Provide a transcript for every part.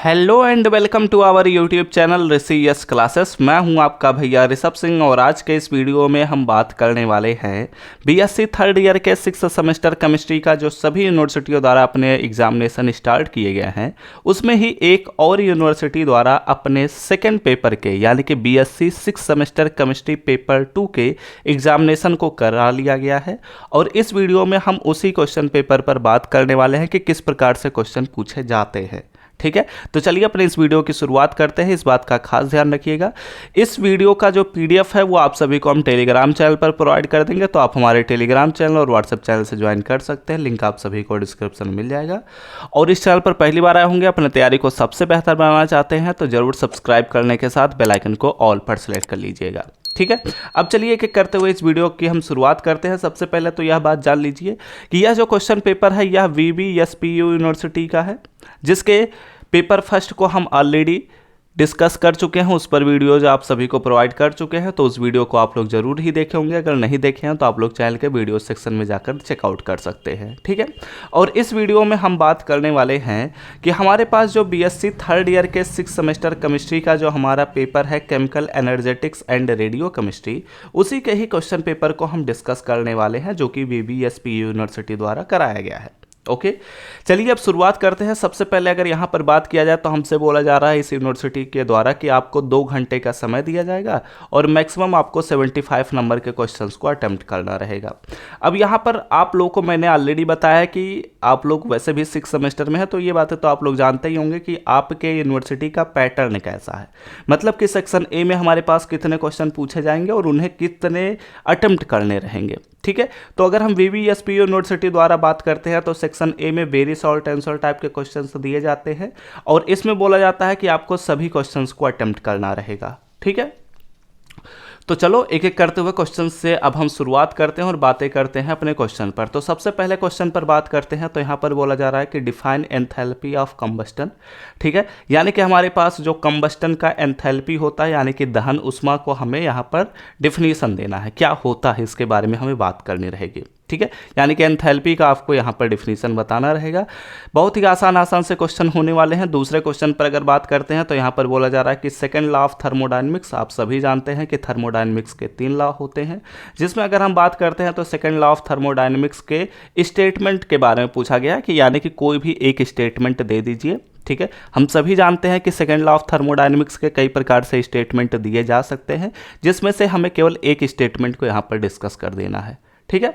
Hello and welcome to our YouTube channel Rishi yes classes. मैं हूं आपका भैया ऋषभ सिंह और आज के इस वीडियो में हम बात करने वाले हैं बीएससी थर्ड ईयर के 6th सेमेस्टर केमिस्ट्री का जो सभी यूनिवर्सिटियों द्वारा अपने एग्जामिनेशन स्टार्ट किए गए हैं, उसमें ही एक और यूनिवर्सिटी द्वारा अपने सेकेंड पेपर के यानी कि BSc 6th semester chemistry paper 2 के एग्जामिनेशन को करा लिया गया है। और इस वीडियो में हम उसी क्वेश्चन पेपर पर बात करने वाले हैं कि किस प्रकार से क्वेश्चन पूछे जाते हैं। ठीक है, तो चलिए अपने इस वीडियो की शुरुआत करते हैं। इस बात का खास ध्यान रखिएगा, इस वीडियो का जो पीडीएफ है वो आप सभी को हम टेलीग्राम चैनल पर प्रोवाइड कर देंगे, तो आप हमारे टेलीग्राम चैनल और व्हाट्सएप चैनल से ज्वाइन कर सकते हैं। लिंक आप सभी को डिस्क्रिप्शन में मिल जाएगा। और इस चैनल पर पहली बार आए होंगे, अपने तैयारी को सबसे बेहतर बनाना चाहते हैं तो जरूर सब्सक्राइब करने के साथ बेल आइकन को ऑल पर सेलेक्ट कर लीजिएगा। ठीक है, अब चलिए एक एक करते हुए इस वीडियो की हम शुरुआत करते हैं। सबसे पहले तो यह बात जान लीजिए कि यह जो क्वेश्चन पेपर है यह VVSPU यूनिवर्सिटी का है, जिसके पेपर फर्स्ट को हम ऑलरेडी डिस्कस कर चुके हैं। उस पर वीडियोज आप सभी को प्रोवाइड कर चुके हैं, तो उस वीडियो को आप लोग जरूर ही देखे होंगे। अगर नहीं देखे हैं तो आप लोग चैनल के वीडियो सेक्शन में जाकर चेकआउट कर सकते हैं। ठीक है, और इस वीडियो में हम बात करने वाले हैं कि हमारे पास जो बीएससी थर्ड ईयर के 6th सेमेस्टर केमिस्ट्री का जो हमारा पेपर है chemical energetics and radio chemistry, उसी के ही क्वेश्चन पेपर को हम डिस्कस करने वाले हैं, जो कि VVSPU यूनिवर्सिटी द्वारा कराया गया है। ओके, चलिए अब शुरुआत करते हैं। सबसे पहले अगर यहाँ पर बात किया जाए तो हमसे बोला जा रहा है इस यूनिवर्सिटी के द्वारा कि आपको 2 घंटे का समय दिया जाएगा और मैक्सिमम आपको 75 नंबर के क्वेश्चंस को अटेम्प्ट करना रहेगा। अब यहाँ पर आप लोगों को मैंने ऑलरेडी बताया कि आप लोग वैसे भी 6th सेमेस्टर में है, तो ये बातें तो आप लोग जानते ही होंगे कि आपके यूनिवर्सिटी का पैटर्न कैसा है, मतलब कि सेक्शन ए में हमारे पास कितने क्वेश्चन पूछे जाएंगे और उन्हें कितने अटेम्प्ट करने रहेंगे। ठीक है, तो अगर हम VVSPU यूनिवर्सिटी द्वारा बात करते हैं तो सेक्शन ए में वेरी शॉर्ट आंसर टाइप के क्वेश्चंस दिए जाते हैं और इसमें बोला जाता है कि आपको सभी क्वेश्चंस को अटेम्प्ट करना रहेगा। ठीक है, तो चलो एक एक करते हुए क्वेश्चन से अब हम शुरुआत करते हैं और बातें करते हैं अपने क्वेश्चन पर। तो सबसे पहले क्वेश्चन पर बात करते हैं, तो यहाँ पर बोला जा रहा है कि डिफाइन एंथैल्पी ऑफ कंबस्टन। ठीक है, यानी कि हमारे पास जो कंबस्टन का एंथैल्पी होता है यानी कि दहन उष्मा को हमें यहाँ पर डिफिनीशन देना है, क्या होता है इसके बारे में हमें बात करनी रहेगी। ठीक है, यानी कि एंथैल्पी का आपको यहाँ पर डिफिनीशन बताना रहेगा। बहुत ही आसान से क्वेश्चन होने वाले हैं। दूसरे क्वेश्चन पर अगर बात करते हैं तो यहाँ पर बोला जा रहा है कि सेकंड लॉ ऑफ थर्मोडायनेमिक्स। आप सभी जानते हैं कि थर्मोडायनेमिक्स के 3 लॉ होते हैं, जिसमें अगर हम बात करते हैं तो सेकंड लॉ ऑफ थर्मोडायनेमिक्स के स्टेटमेंट के बारे में पूछा गया कि यानी कि कोई भी एक स्टेटमेंट दे दीजिए। ठीक है, हम सभी जानते हैं कि सेकंड लॉ ऑफ थर्मोडायनेमिक्स के कई प्रकार से स्टेटमेंट दिए जा सकते हैं, जिसमें से हमें केवल एक स्टेटमेंट को यहाँ पर डिस्कस कर देना है। ठीक है,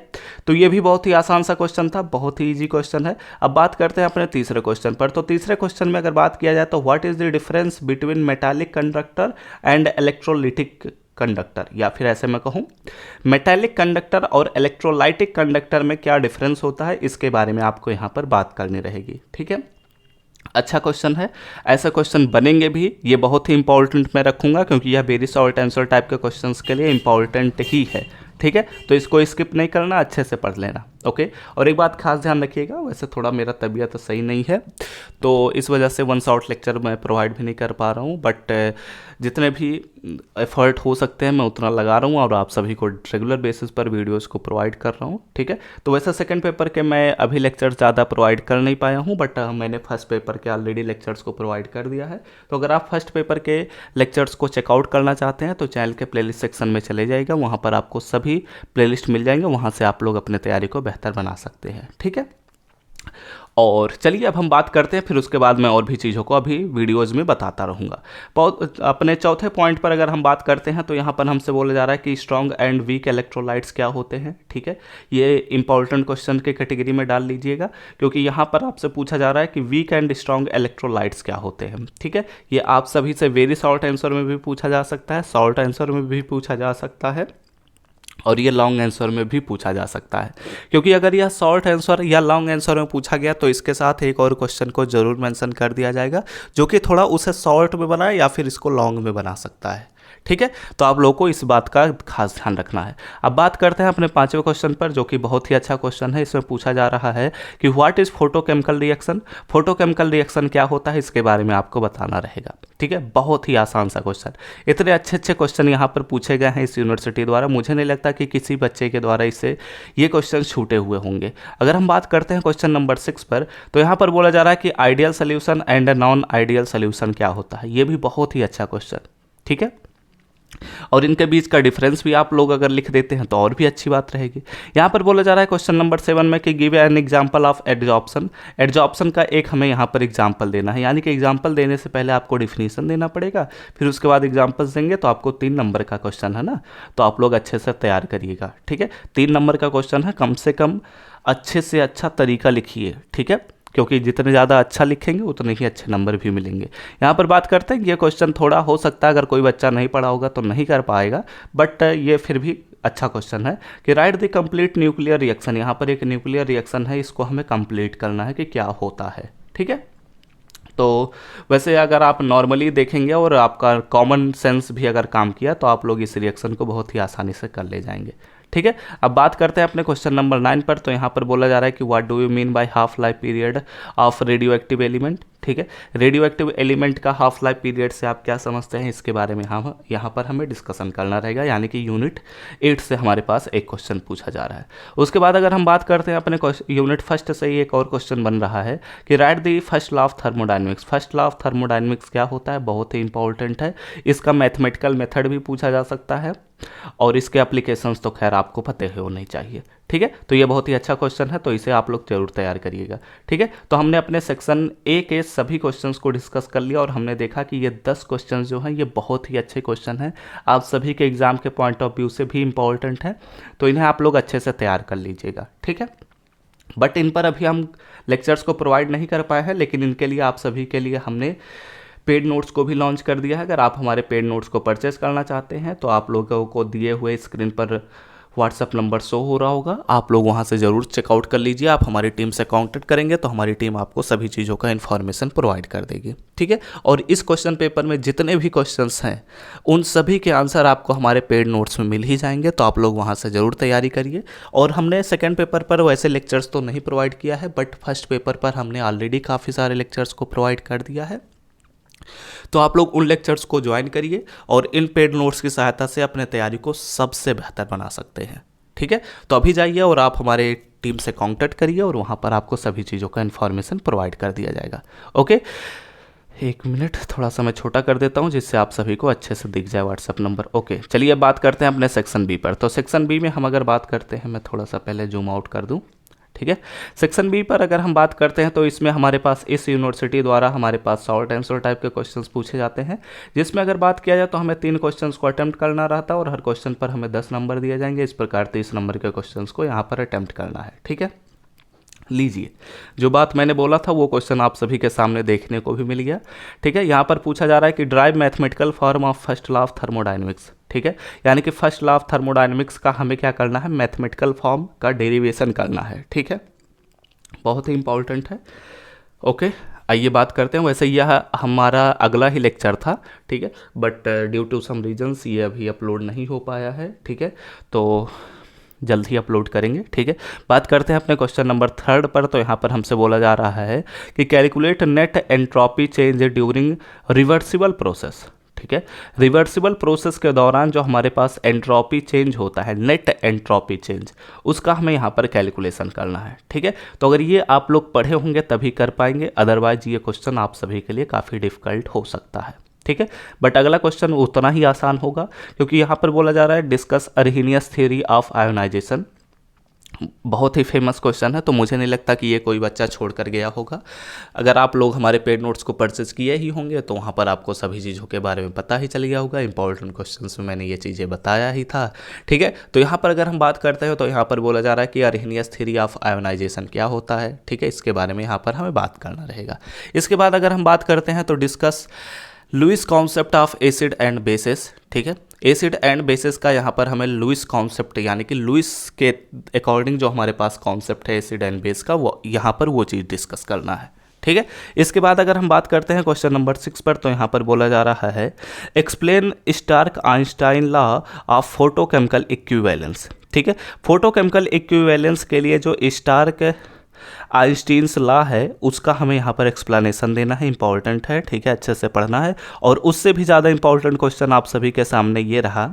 तो ये भी बहुत ही आसान सा क्वेश्चन था, बहुत ही इजी क्वेश्चन है। अब बात करते हैं अपने तीसरे क्वेश्चन पर। तो तीसरे क्वेश्चन में अगर बात किया जाए तो what is the difference between metallic conductor and electrolytic conductor, या फिर ऐसे मैं कहूँ मेटालिक कंडक्टर और इलेक्ट्रोलाइटिक कंडक्टर में क्या डिफरेंस होता है, इसके बारे में आपको यहाँ पर बात करनी रहेगी। ठीक है, अच्छा क्वेश्चन है, ऐसा क्वेश्चन बनेंगे भी, ये बहुत ही इंपॉर्टेंट मैं रखूंगा क्योंकि यह वेरी शॉर्ट आंसर टाइप के क्वेश्चंस के लिए इंपॉर्टेंट ही है। ठीक है, तो इसको स्किप नहीं करना, अच्छे से पढ़ लेना। ओके, और एक बात खास ध्यान रखिएगा, वैसे थोड़ा मेरा तबीयत सही नहीं है तो इस वजह से 1 शॉर्ट लेक्चर मैं प्रोवाइड भी नहीं कर पा रहा हूँ, बट जितने भी एफर्ट हो सकते हैं मैं उतना लगा रहा हूँ और आप सभी को रेगुलर बेसिस पर वीडियोस को प्रोवाइड कर रहा हूँ। ठीक है, तो वैसे सेकंड पेपर के मैं अभी लेक्चर ज़्यादा प्रोवाइड कर नहीं पाया हूँ, बट मैंने फर्स्ट पेपर के ऑलरेडी लेक्चर्स को प्रोवाइड कर दिया है। तो अगर आप फर्स्ट पेपर के लेक्चर्स को चेकआउट करना चाहते हैं तो चैनल के प्लेलिस्ट सेक्शन में चले जाइएगा, वहाँ पर आपको सभी प्लेलिस्ट मिल जाएंगे, वहाँ से आप लोग अपने तैयारी को बेहतर बना सकते हैं। ठीक है, और चलिए अब हम बात करते हैं, फिर उसके बाद मैं और भी चीज़ों को अभी वीडियोज़ में बताता रहूँगा। अपने चौथे पॉइंट पर अगर हम बात करते हैं तो यहाँ पर हमसे बोला जा रहा है कि स्ट्रॉन्ग एंड वीक इलेक्ट्रोलाइट्स क्या होते हैं। ठीक है, ये इंपॉर्टेंट क्वेश्चन के कैटेगरी में डाल लीजिएगा क्योंकि यहाँ पर आपसे पूछा जा रहा है कि वीक एंड स्ट्रॉन्ग इलेक्ट्रोलाइट्स क्या होते हैं। ठीक है, ये आप सभी से वेरी शॉर्ट आंसर में भी पूछा जा सकता है, शॉर्ट आंसर में भी पूछा जा सकता है और ये लॉन्ग आंसर में भी पूछा जा सकता है, क्योंकि अगर यह शॉर्ट आंसर या लॉन्ग आंसर में पूछा गया तो इसके साथ एक और क्वेश्चन को जरूर मेंशन कर दिया जाएगा जो कि थोड़ा उसे शॉर्ट में बनाए या फिर इसको लॉन्ग में बना सकता है। ठीक है, तो आप लोगों को इस बात का खास ध्यान रखना है। अब बात करते हैं अपने पांचवें क्वेश्चन पर, जो कि बहुत ही अच्छा क्वेश्चन है। इसमें पूछा जा रहा है कि what is photochemical reaction. Photochemical reaction क्या होता है, इसके बारे में आपको बताना रहेगा। ठीक है, बहुत ही आसान सा क्वेश्चन। इतने अच्छे अच्छे क्वेश्चन यहाँ पर पूछे गए हैं इस यूनिवर्सिटी द्वारा, मुझे नहीं लगता कि किसी बच्चे के द्वारा इससे ये क्वेश्चन छूटे हुए होंगे। अगर हम बात करते हैं क्वेश्चन नंबर 6 पर, तो यहाँ पर बोला जा रहा है कि ideal solution and non ideal solution क्या होता है। ये भी बहुत ही अच्छा क्वेश्चन, ठीक है, और इनके बीच का डिफरेंस भी आप लोग अगर लिख देते हैं तो और भी अच्छी बात रहेगी। यहाँ पर बोला जा रहा है क्वेश्चन नंबर 7 में कि give an example of adsorption. Adsorption का एक हमें यहाँ पर एग्जांपल देना है, यानी कि एग्जांपल देने से पहले आपको डिफिनीशन देना पड़ेगा, फिर उसके बाद एग्जांपल्स देंगे, तो आपको 3 नंबर का क्वेश्चन है ना, तो आप लोग अच्छे से तैयार करिएगा। ठीक है, 3 नंबर का क्वेश्चन है, कम से कम अच्छे से अच्छा तरीका लिखिए। ठीक है, क्योंकि जितने ज़्यादा अच्छा लिखेंगे उतने ही अच्छे नंबर भी मिलेंगे। यहाँ पर बात करते हैं, ये क्वेश्चन थोड़ा हो सकता है अगर कोई बच्चा नहीं पढ़ा होगा तो नहीं कर पाएगा, बट ये फिर भी अच्छा क्वेश्चन है कि right the complete nuclear reaction. यहाँ पर एक न्यूक्लियर रिएक्शन है, इसको हमें कंप्लीट करना है कि क्या होता है। ठीक है, तो वैसे अगर आप नॉर्मली देखेंगे और आपका कॉमन सेंस भी अगर काम किया तो आप लोग इस रिएक्शन को बहुत ही आसानी से कर ले जाएंगे। ठीक है, अब बात करते हैं अपने क्वेश्चन नंबर 9 पर, तो यहाँ पर बोला जा रहा है कि what do you mean by half life period of radio active element. ठीक है, रेडियो एक्टिव एलिमेंट का हाफ लाइफ पीरियड से आप क्या समझते हैं, इसके बारे में हम यहाँ पर हमें डिस्कशन करना रहेगा, यानी कि यूनिट 8 से हमारे पास एक क्वेश्चन पूछा जा रहा है। उसके बाद अगर हम बात करते हैं अपने यूनिट फर्स्ट से ही एक और क्वेश्चन बन रहा है कि right the first law of thermodynamics. First law of thermodynamics क्या होता है, बहुत ही इंपॉर्टेंट है, इसका मैथमेटिकल मेथड भी पूछा जा सकता है और इसके एप्लीकेशंस तो खैर आपको पता ही होने चाहिए। ठीक है, तो ये बहुत ही अच्छा क्वेश्चन है, तो इसे आप लोग जरूर तैयार करिएगा। ठीक है, तो हमने अपने सेक्शन ए के सभी क्वेश्चंस को डिस्कस कर लिया और हमने देखा कि ये 10 क्वेश्चंस जो हैं ये बहुत ही अच्छे क्वेश्चन हैं, आप सभी के एग्जाम के पॉइंट ऑफ व्यू से भी इंपॉर्टेंट है, तो इन्हें आप लोग अच्छे से तैयार कर लीजिएगा। ठीक है, बट इन पर अभी हम लेक्चर्स को प्रोवाइड नहीं कर पाए हैं, लेकिन इनके लिए आप सभी के लिए हमने पेड नोट्स को भी लॉन्च कर दिया है। अगर आप हमारे पेड नोट्स को परचेस करना चाहते हैं तो आप लोगों को दिए हुए स्क्रीन पर व्हाट्सअप नंबर शो हो रहा होगा, आप लोग वहां से ज़रूर चेकआउट कर लीजिए। आप हमारी टीम से कांटेक्ट करेंगे तो हमारी टीम आपको सभी चीज़ों का इन्फॉर्मेशन प्रोवाइड कर देगी। ठीक है, और इस क्वेश्चन पेपर में जितने भी क्वेश्चंस हैं उन सभी के आंसर आपको हमारे पेड नोट्स में मिल ही जाएंगे, तो आप लोग वहाँ से ज़रूर तैयारी करिए। और हमने सेकेंड पेपर पर वैसे लेक्चर्स तो नहीं प्रोवाइड किया है, बट फर्स्ट पेपर पर हमने ऑलरेडी काफ़ी सारे लेक्चर्स को प्रोवाइड कर दिया है, तो आप लोग उन लेक्चर्स को ज्वाइन करिए और इन पेड नोट्स की सहायता से अपने तैयारी को सबसे बेहतर बना सकते हैं। ठीक है, तो अभी जाइए और आप हमारे टीम से कांटेक्ट करिए और वहाँ पर आपको सभी चीज़ों का इन्फॉर्मेशन प्रोवाइड कर दिया जाएगा। ओके, एक मिनट, थोड़ा सा मैं छोटा कर देता हूँ जिससे आप सभी को अच्छे से दिख जाए व्हाट्सअप नंबर। ओके, चलिए बात करते हैं अपने सेक्शन बी पर। तो सेक्शन बी में हम अगर बात करते हैं, मैं थोड़ा सा पहले जूम आउट कर दूँ। ठीक है, सेक्शन बी पर अगर हम बात करते हैं तो इसमें हमारे पास इस यूनिवर्सिटी द्वारा हमारे पास शॉर्ट आंसर टाइप के क्वेश्चंस पूछे जाते हैं, जिसमें अगर बात किया जाए तो हमें 3 क्वेश्चंस को अटेम्प्ट करना रहता है और हर क्वेश्चन पर हमें 10 नंबर दिए जाएंगे। इस प्रकार 30 नंबर के क्वेश्चंस को यहाँ पर अटेम्प्ट करना है। ठीक है, लीजिए, जो बात मैंने बोला था वो क्वेश्चन आप सभी के सामने देखने को भी मिल गया। ठीक है, यहाँ पर पूछा जा रहा है कि drive mathematical form of first law of thermodynamics. ठीक है, यानी कि फर्स्ट लॉ ऑफ थर्मोडाइनमिक्स का हमें क्या करना है, मैथमेटिकल फॉर्म का डेरिवेशन करना है। ठीक है, बहुत ही इंपॉर्टेंट है। ओके, आइए बात करते हैं। वैसे यह हमारा अगला ही लेक्चर था, ठीक है, but due to some reasons ये अभी अपलोड नहीं हो पाया है। ठीक है, तो जल्द ही अपलोड करेंगे। ठीक है, बात करते हैं अपने क्वेश्चन नंबर 3 पर। तो यहाँ पर हमसे बोला जा रहा है कि calculate net entropy change during reversible process. ठीक है, रिवर्सिबल प्रोसेस के दौरान जो हमारे पास एंट्रोपी चेंज होता है, नेट एंट्रोपी चेंज, उसका हमें यहाँ पर कैलकुलेशन करना है। ठीक है, तो अगर ये आप लोग पढ़े होंगे तभी कर पाएंगे, अदरवाइज ये क्वेश्चन आप सभी के लिए काफ़ी डिफिकल्ट हो सकता है। ठीक है, बट अगला क्वेश्चन उतना ही आसान होगा, क्योंकि यहाँ पर बोला जा रहा है डिस्कस अर्हीनियस थ्योरी ऑफ आयोनाइजेशन। बहुत ही फेमस क्वेश्चन है, तो मुझे नहीं लगता कि ये कोई बच्चा छोड़ कर गया होगा। अगर आप लोग हमारे पेड नोट्स को परचेज किए ही होंगे तो वहाँ पर आपको सभी चीज़ों के बारे में पता ही चल गया होगा। इंपॉर्टेंट क्वेश्चंस में मैंने ये चीज़ें बताया ही था। ठीक है, तो यहाँ पर अगर हम बात करते हैं तो यहाँ पर बोला जा रहा है कि अर्हीनियस थ्योरी ऑफ आयोनाइजेशन क्या होता है। ठीक है, इसके बारे में यहाँ पर हमें बात करना रहेगा। इसके बाद अगर हम बात करते हैं तो discuss Lewis concept of acid and bases. ठीक है, एसिड एंड बेसिस का यहाँ पर हमें लुईस कॉन्सेप्ट, यानी कि लुईस के अकॉर्डिंग जो हमारे पास कॉन्सेप्ट है एसिड एंड बेस का, वो यहाँ पर वो चीज़ डिस्कस करना है। ठीक है। इसके बाद अगर हम बात करते हैं क्वेश्चन नंबर 6 पर, तो यहाँ पर बोला जा रहा है explain Stark Einstein law of photochemical equivalence. ठीक है, फोटोकेमिकल इक्विवेलेंस के लिए जो स्टार्क आइंस्टीन्स लॉ है उसका हमें यहाँ पर एक्सप्लेनेशन देना है, इंपॉर्टेंट है। ठीक है, अच्छे से पढ़ना है। और उससे भी ज़्यादा इंपॉर्टेंट क्वेश्चन आप सभी के सामने ये रहा,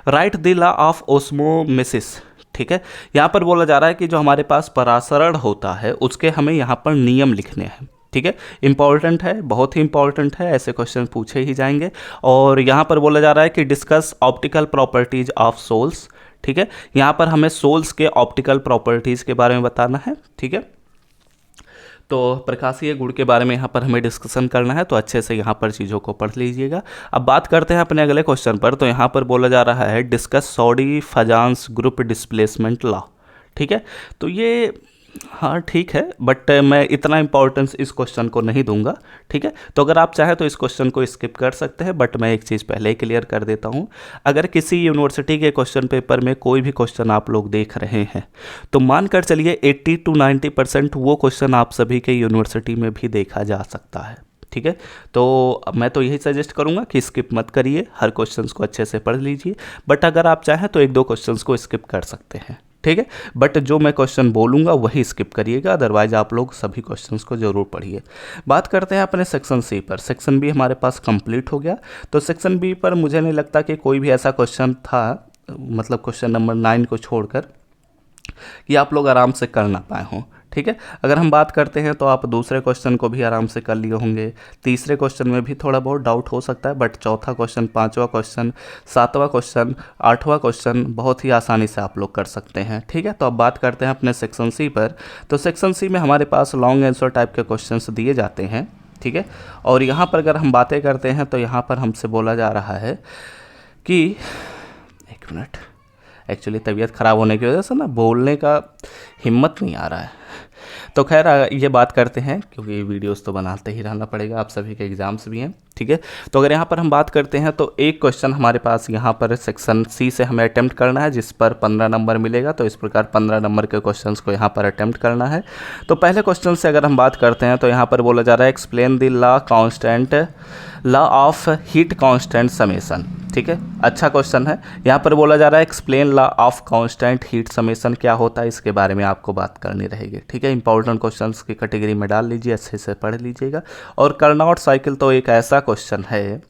right the law of osmosis. ठीक है, यहाँ पर बोला जा रहा है कि जो हमारे पास परासरण होता है उसके हमें यहाँ पर नियम लिखने हैं। ठीक है, इंपॉर्टेंट है, बहुत ही इंपॉर्टेंट है, ऐसे क्वेश्चन पूछे ही जाएंगे। और यहाँ पर बोला जा रहा है कि discuss optical properties of sols. ठीक है, यहाँ पर हमें सोल्स के ऑप्टिकल प्रॉपर्टीज़ के बारे में बताना है। ठीक है, तो प्रकाशीय गुण के बारे में यहाँ पर हमें डिस्कशन करना है, तो अच्छे से यहाँ पर चीज़ों को पढ़ लीजिएगा। अब बात करते हैं अपने अगले क्वेश्चन पर, तो यहाँ पर बोला जा रहा है डिस्कस सॉडी फजान्स ग्रुप डिस्प्लेसमेंट लॉ। ठीक है, तो ये हाँ ठीक है, बट मैं इतना इंपॉर्टेंस इस क्वेश्चन को नहीं दूंगा। ठीक है, तो अगर आप चाहें तो इस क्वेश्चन को स्किप कर सकते हैं, बट मैं एक चीज़ पहले ही क्लियर कर देता हूँ। अगर किसी यूनिवर्सिटी के क्वेश्चन पेपर में कोई भी क्वेश्चन आप लोग देख रहे हैं तो मानकर चलिए 80 to 90% वो क्वेश्चन आप सभी के यूनिवर्सिटी में भी देखा जा सकता है। ठीक है, तो मैं तो यही सजेस्ट करूंगा कि स्किप मत करिए, हर क्वेश्चंस को अच्छे से पढ़ लीजिए। बट अगर आप चाहें तो एक दो क्वेश्चंस को स्किप कर सकते हैं। ठीक है, बट जो मैं क्वेश्चन बोलूँगा वही स्किप करिएगा, अदरवाइज आप लोग सभी क्वेश्चंस को ज़रूर पढ़िए। बात करते हैं अपने सेक्शन सी पर। सेक्शन बी हमारे पास कंप्लीट हो गया, तो सेक्शन बी पर मुझे नहीं लगता कि कोई भी ऐसा क्वेश्चन था, मतलब क्वेश्चन नंबर 9 को छोड़कर, कि आप लोग आराम से कर ना पाए हों। ठीक है, अगर हम बात करते हैं तो आप दूसरे क्वेश्चन को भी आराम से कर लिए होंगे, तीसरे क्वेश्चन में भी थोड़ा बहुत डाउट हो सकता है, बट चौथा क्वेश्चन, पांचवा क्वेश्चन, सातवां क्वेश्चन, आठवां क्वेश्चन बहुत ही आसानी से आप लोग कर सकते हैं। ठीक है, तो अब बात करते हैं अपने सेक्शन सी पर। तो सेक्शन सी में हमारे पास लॉन्ग आंसर टाइप के क्वेश्चन दिए जाते हैं। ठीक है, और यहाँ पर अगर हम बातें करते हैं तो यहाँ पर हमसे बोला जा रहा है कि, एक मिनट, एक्चुअली तबीयत ख़राब होने की वजह से ना बोलने का हिम्मत नहीं आ रहा है। तो खैर ये बात करते हैं, क्योंकि वीडियोस तो बनाते ही रहना पड़ेगा, आप सभी के एग्ज़ाम्स भी हैं। ठीक है, तो अगर यहाँ पर हम बात करते हैं तो एक क्वेश्चन हमारे पास यहाँ पर सेक्शन सी से हमें अटेम्प्ट करना है, जिस पर 15 नंबर मिलेगा। तो इस प्रकार 15 नंबर के क्वेश्चंस को यहाँ पर अटेम्प्ट करना है। तो पहले क्वेश्चन से अगर हम बात करते हैं तो यहाँ पर बोला जा रहा है explain the law of heat constant summation. ठीक है, अच्छा क्वेश्चन है। यहाँ पर बोला जा रहा है explain law of constant heat summation क्या होता है, इसके बारे में आपको बात करनी रहेगी। ठीक है, इंपॉर्टेंट क्वेश्चंस की कैटेगरी में डाल लीजिए, अच्छे से पढ़ लीजिएगा। और कार्नोट साइकिल तो एक ऐसा क्वेश्चन है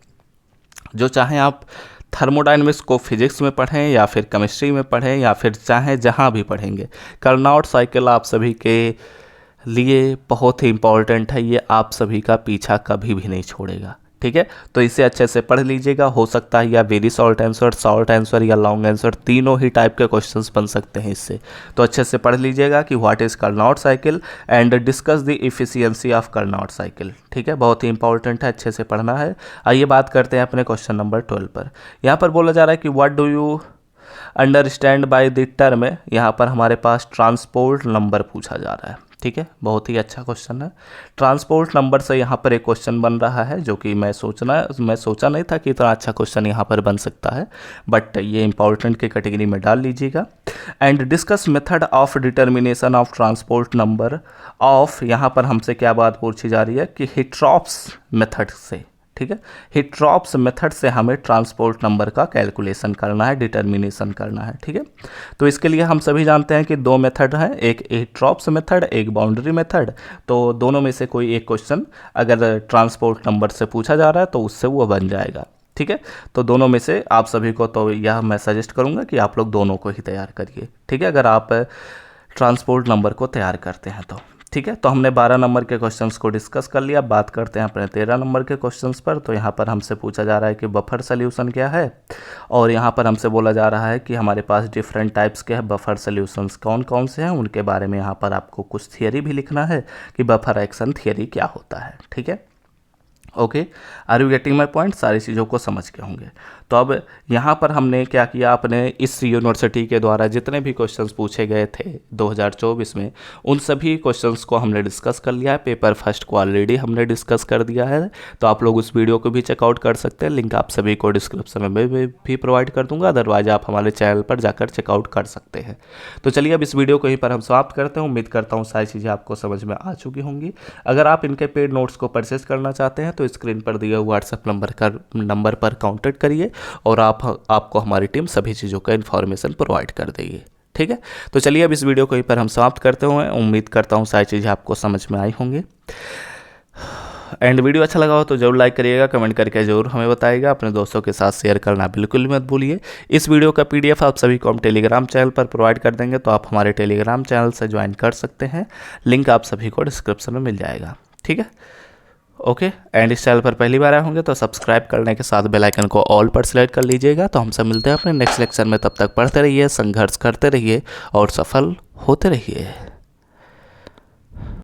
जो चाहे आप थर्मोडायनेमिक्स को फिजिक्स में पढ़ें या फिर केमिस्ट्री में पढ़ें या फिर चाहे जहाँ भी पढ़ेंगे, कार्नोट साइकिल आप सभी के लिए बहुत ही इंपॉर्टेंट है। ये आप सभी का पीछा कभी भी नहीं छोड़ेगा। ठीक है, तो इसे अच्छे से पढ़ लीजिएगा। हो सकता है या वेरी शॉर्ट आंसर या लॉन्ग आंसर, तीनों ही टाइप के क्वेश्चंस बन सकते हैं इससे। तो अच्छे से पढ़ लीजिएगा कि what is Carnot cycle and discuss the efficiency of Carnot cycle. ठीक है, बहुत ही इंपॉर्टेंट है, अच्छे से पढ़ना है। आइए बात करते हैं अपने क्वेश्चन नंबर 12 पर। यहाँ पर बोला जा रहा है कि what do you understand by the term, यहाँ पर हमारे पास ट्रांसपोर्ट नंबर पूछा जा रहा है। ठीक है, बहुत ही अच्छा क्वेश्चन है। ट्रांसपोर्ट नंबर से यहाँ पर एक क्वेश्चन बन रहा है, जो कि मैं सोचा नहीं था कि इतना अच्छा क्वेश्चन यहाँ पर बन सकता है, बट ये इंपॉर्टेंट की कैटेगरी में डाल लीजिएगा। And discuss method of determination of transport number of, यहाँ पर हमसे क्या बात पूछी जा रही है कि हिट्रॉप्स मेथड से। ठीक है, हिट्रॉप्स मेथड से हमें ट्रांसपोर्ट नंबर का कैलकुलेशन करना है, डिटर्मिनेशन करना है। ठीक है, तो इसके लिए हम सभी जानते हैं कि दो मेथड हैं, एक हिट्रॉप्स मेथड, एक बाउंड्री मेथड। तो दोनों में से कोई एक क्वेश्चन अगर ट्रांसपोर्ट नंबर से पूछा जा रहा है तो उससे वो बन जाएगा। ठीक है, तो दोनों में से आप सभी को तो यह मैं सजेस्ट करूँगा कि आप लोग दोनों को ही तैयार करिए। ठीक है, अगर आप ट्रांसपोर्ट नंबर को तैयार करते हैं तो। ठीक है, तो हमने 12 नंबर के क्वेश्चंस को डिस्कस कर लिया। बात करते हैं अपने 13 नंबर के क्वेश्चंस पर। तो यहाँ पर हमसे पूछा जा रहा है कि बफर सोल्यूशन क्या है, और यहाँ पर हमसे बोला जा रहा है कि हमारे पास डिफरेंट टाइप्स के बफर सोल्यूशंस कौन कौन से हैं, उनके बारे में यहाँ पर आपको कुछ थियरी भी लिखना है कि बफर एक्शन थियरी क्या होता है। ठीक है, okay, are you getting my point? सारी चीज़ों को समझ के होंगे। तो अब यहाँ पर हमने क्या किया, अपने इस यूनिवर्सिटी के द्वारा जितने भी क्वेश्चंस पूछे गए थे 2024 में, उन सभी क्वेश्चंस को हमने डिस्कस कर लिया है। पेपर फर्स्ट को ऑलरेडी हमने डिस्कस कर दिया है, तो आप लोग उस वीडियो को भी चेकआउट कर सकते हैं। लिंक आप सभी को डिस्क्रिप्शन में भी प्रोवाइड कर दूंगा, अदरवाइज आप हमारे चैनल पर जाकर चेकआउट कर सकते हैं। तो चलिए अब इस वीडियो को यहीं पर हम समाप्त करते हैं। उम्मीद करता हूँ सारी चीज़ें आपको समझ में आ चुकी होंगी। अगर आप इनके पेड नोट्स को परचेस करना चाहते हैं तो स्क्रीन पर दिए हुए व्हाट्सएप नंबर पर कांटेक्ट करिए और आपको हमारी टीम सभी चीज़ों का इन्फॉर्मेशन प्रोवाइड कर देगी। ठीक है, तो चलिए अब इस वीडियो को यहीं पर हम समाप्त करते हुए, उम्मीद करता हूँ सारी चीज़ें आपको समझ में आई होंगी। एंड वीडियो अच्छा लगा हो तो जरूर लाइक करिएगा, कमेंट करके जरूर हमें बताइएगा, अपने दोस्तों के साथ शेयर करना बिल्कुल मत भूलिए। इस वीडियो का PDF आप सभी को हम टेलीग्राम चैनल पर प्रोवाइड कर देंगे, तो आप हमारे टेलीग्राम चैनल से ज्वाइन कर सकते हैं। लिंक आप सभी को डिस्क्रिप्शन में मिल जाएगा। ठीक है, ओके। एंड इस चैनल पर पहली बार आए होंगे तो सब्सक्राइब करने के साथ बेल आइकन को ऑल पर सेलेक्ट कर लीजिएगा। तो हम सब मिलते हैं अपने नेक्स्ट लेक्चर में, तब तक पढ़ते रहिए, संघर्ष करते रहिए और सफल होते रहिए।